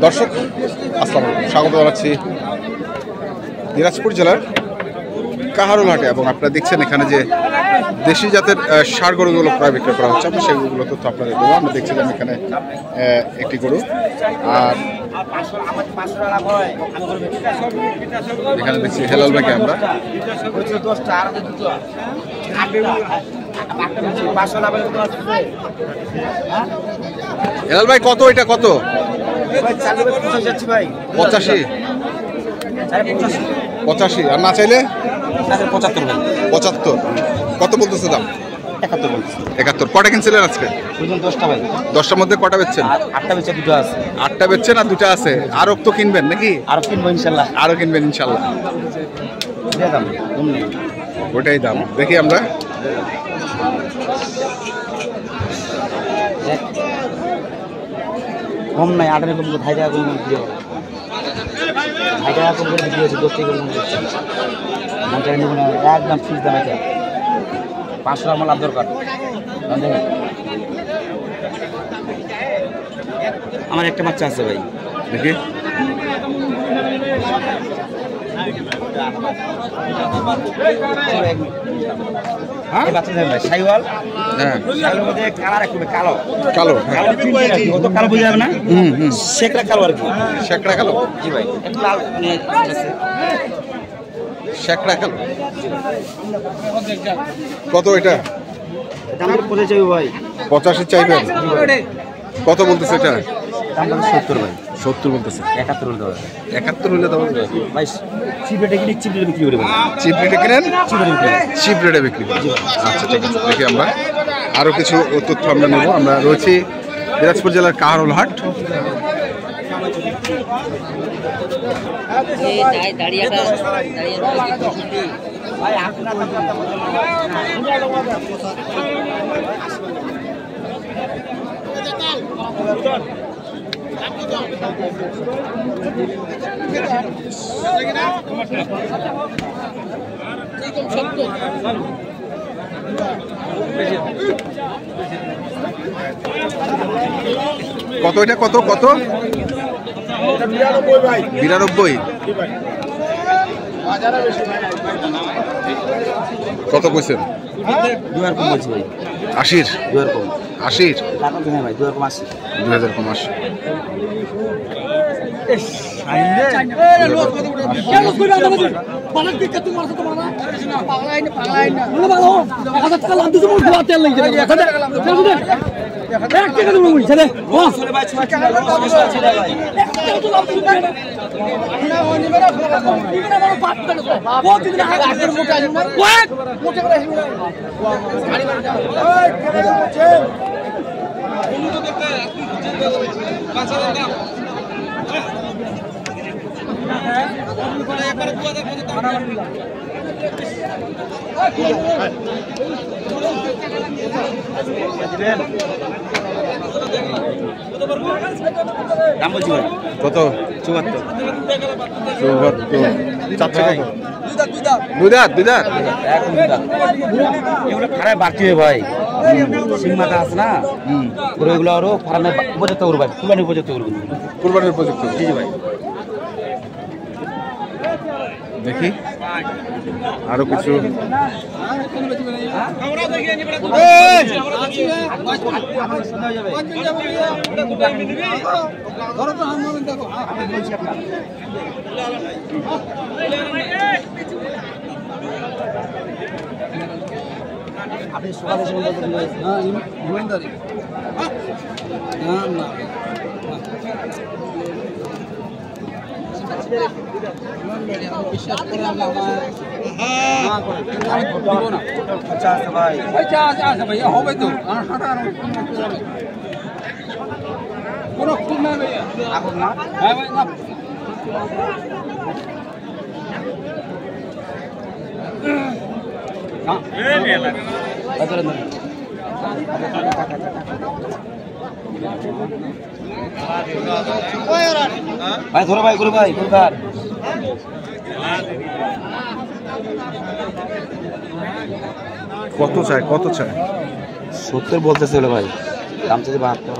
দর্শক আসসালামু আলাইকুম, স্বাগত জানাচ্ছি দিনাজপুর জেলার কাহারোল হাটে। এবং আপনারা দেখছেন এখানে যে দেশি জাতের ষাঁড় গরুগুলো প্রায় বিক্রয় করা হচ্ছে। আমরা সেগুলো তথ্য আপনাদের দেবো। আমরা দেখছিলাম এখানে একটি গরু, আর এখানে দেখছি হেলাল ভাইকে আমরা। হেলাল ভাই কত এটা, কত? 85 85, আর না চাইলে 75। কত বলতেছে দাম? 71। কটা কিনছিলেন আজকে? 10টা ভাই। 10টার মধ্যে কটা বেচছেন? 8টা বেচে 2টা আছে। 8টা বেচছেন আর 2টা আছে। আরো তো কিনবেন নাকি? আরো কিনবো ইনশাআল্লাহ। আরো কিনবেন ইনশাআল্লাহ। ওটাই দাম। দেখি আমরা কম নাই, 8 এর কম 2 টাকা কম বিক্রি হবে। 2 টাকা কম করে বিক্রি হচ্ছে, 10 টাকা কম হচ্ছে। মনটা নিব না, একদম ফিক্স দাম এটা। 500 টাকা আমার লাভ দরকার। আমার একটা বাচ্চা আছে ভাই, দেখি। এই বাচ্চা ভাই শাইওয়াল। হ্যাঁ, শাইওয়ালের মধ্যে কালার একটু কালো কালো। হ্যাঁ, কত কালো বোঝা যাবে না? শেকড়া কালো আর কি। শেকড়া কালো। জি ভাই, একটু লাল আছে। শেকড়া কালো। কত এটা? দাম কত চাইবে ভাই? 85 চাইবেন? কত বলতেছে এটা? দাম 70 ভাই। 70 বলতেছে। 71 হলে দাও। 71 হলে দাও ভাই। চিপ রেটে কিনে চিপ রেটে বিক্রি করে ভাই। চিপ রেটে কিনেন, চিপ রেটে বিক্রি। চিপ রেটে বিক্রি করেন। আচ্ছা, ঠিক আছে। দেখি আমরা আরো কিছু তথ্য আমরা নেব। আমরা রয়েছি দিনাজপুর জেলার কাহারোল হাট। কত এটা, কত কত? 92। কত কইছেন? 2 আর কম বলছি ভাই। 80। 2 আর কম। 80 টাকা কিনে ভাই, 2 আর কম 80। 2000 কম 80। দাম বলছি ভাই কত? 74। 74 চাচ্ছে কত? দুই দাঁত। এখন এগুলো ফারায় বাড়তি হয় ভাই। সিং মাথা আছে না, পুরো এগুলো আরো ফারামে উপযুক্ত করবো ভাই। কুরবানির উপযুক্ত করবো। কুরবানির উপযুক্ত। জি জি ভাই। দেখি আরো কিছু। আপনি সকালে ইমানদারি না বিশ্বাস করে আমার আচ্ছা আছে ভাই। আচ্ছা ভাই, হবে তো কোনো খুব না ভাই। এখন না? হ্যাঁ ভাই, না ভাই ধরো ভাই, করো ভাই, কোনকার কত চাই, কত চাই? 70 বলতেছে হলো ভাই, দাম চাইছে 72।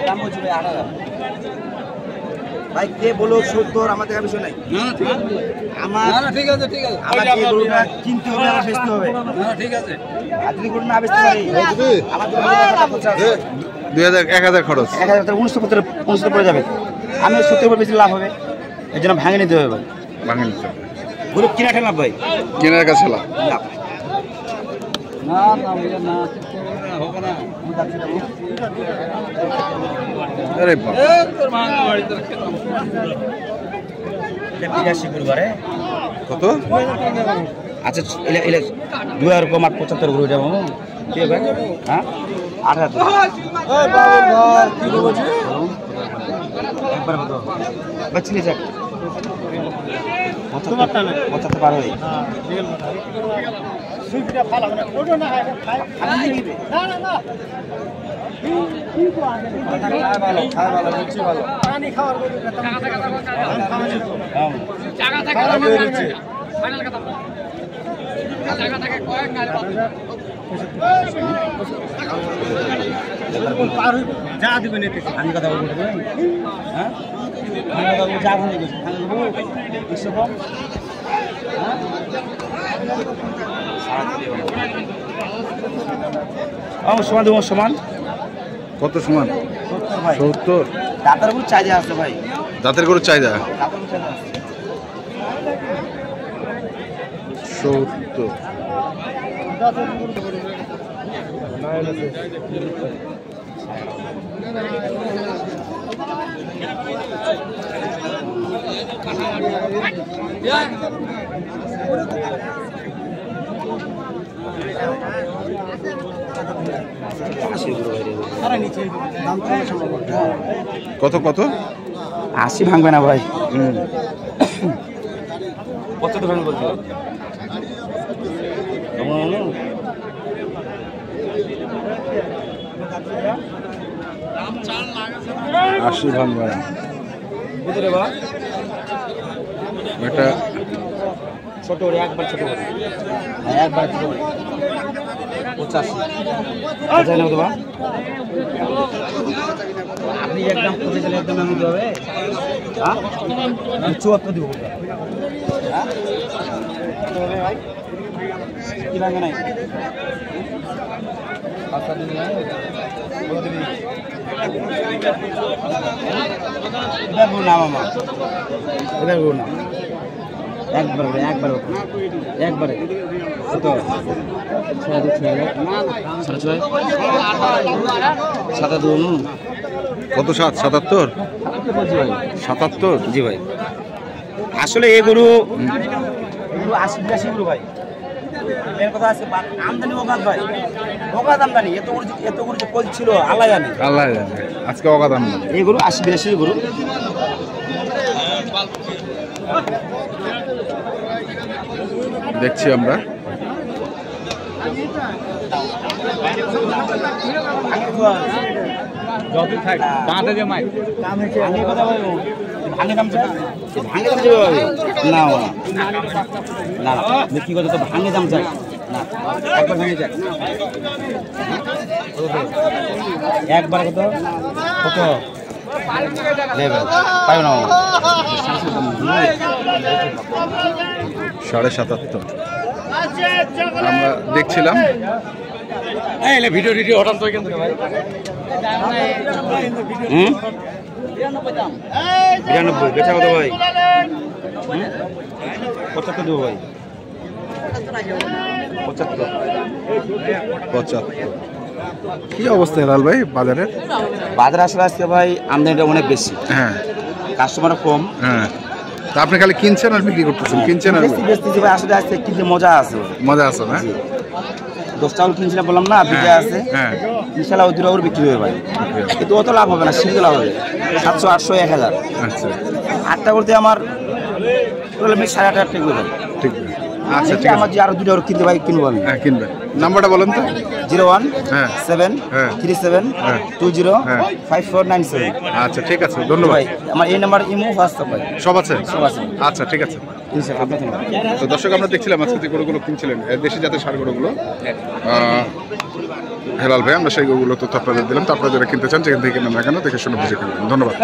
দাম বলছি ভাই 8,000 ভাই কে বলো 70 আমাদের কাছে বিষয় নাই আমার ঠিক আছে আমাকে গরুটা কিনতে হবে আর বেচতে হবে ঠিক আছে আজকে গরু না বেচতে পারি আমাদের 1000 খরচ 1000 19 পড়ে যাবে আমি 70 উপর বেশি লাভ হবে এর জন্য ভাঙে নিতে হবে ভাই ভাঙে নিতে হবে গরু কিনা ঠেলা ভাই কেনার কাছে লাভ লাভ না না হবে না আরে বাবা কত আচ্ছা এলে এলে 2000 কম 75 করে যাবো কি ভাই হ্যাঁ 8,000 একবার কত বাচ্চি যাক 75 পার হই সুইটা ফালা মানে ওটা না খালি দিবে না ভালো বুঝছি ভালো পানি খাওয়ার জায়গা থাকে ফাইনাল কথা জায়গা থাকে কয়েক গাড়ি পার হইব যা দিবে নিতে আমি কথা বলবো হ্যাঁ আমি কথা বলবো যা ভালো দিবে আমি বলবো 100 কম সমান দেবো সমান কত সমান 70 দাঁতের গরু চাহিদা আছে ভাই দাঁতের গরুর চাহিদা 70 কত কত 80 ভাঙবে না ভাই কত ভাঙবে বলছো 80 ভাঙবে না বুঝলে বা এটা ছোট একবার ছোট একবার ছোট 85 আচ্ছা না দেবা আপনি একদম পৌঁছে গেলে একদম এমন হবে হ্যাঁ 74 দিব হ্যাঁ ভাই কি ভাঙে নাই আচ্ছা দিন নাই বলে দিবি এটা গো না মামা এটা গো না একবার কত 7 কত 77 77 জি ভাই আসলে এই গরু 80 গরু ভাই মেন কথা আছে আমদানি ওকাত ভাই ওকাত আমদানি এত গরু যে কল ছিল আল্লাহ জানে আজকে অগাধ আমদানি এই গরু 80 গরু দেখছি আমরা ভাঙে দাম না কি কথা তো ভাঙে দাম চাই না একবার ভেঙে যাক একবার কত কত লেভেল পাই না 77.5 আমরা দেখছিলাম ভিডিও হঠাৎ তো এখান থেকে ভাই 92 বেচা কত ভাই 75 দেবো ভাই 75 কি অবস্থা লাল ভাই বাজারের বাজার আসলে আজকে ভাই আমদানিটা অনেক বেশি হ্যাঁ কাস্টমার কম হ্যাঁ তা আপনি খালি কিনছেন আর বিক্রি করতেছেন কিনছেন আর বেশি ভাই আসলে আজকে কিনতে মজা আছে না 10 টাকা কিনছিলাম বললাম না বিক্রি আছে হ্যাঁ ইনশাআল্লাহ ওই দুটো বিক্রি হবে ভাই কিন্তু অত লাভ হবে না সিঙ্গেল লাভ হবে 700 800 1000 আচ্ছা 8টা করতে আমার টোটাল 8.5 টাকা ঠিক হবে ঠিক আচ্ছা ঠিক আমার যে আরো দুটো কিনতে ভাই কিনবো আমি হ্যাঁ কিনবেন নাম্বারটা বলেন তো 01 হ্যাঁ 7 হ্যাঁ 37 হ্যাঁ 20 হ্যাঁ 5497 আচ্ছা ঠিক আছে ধন্যবাদ ভাই আমার এই নাম্বার ইমো হোয়াটসঅ্যাপ ভাই সব আছে সব আছে আচ্ছা ঠিক আছে ইনশাআল্লাহ আপনাদের তো দর্শক আমরা দেখছিলাম আজকে যে গরুগুলো কিনছিলেন দেশি জাতের ষাঁড় গরুগুলো হেলাল ভাই, আমরা সেই গরুগুলো তথ্য আপনাদের দিলাম। তো আপনারা যারা কিনতে চান যেখান থেকে কিনেন না কেন দেখে শুনে বুঝে কিনবেন। ধন্যবাদ।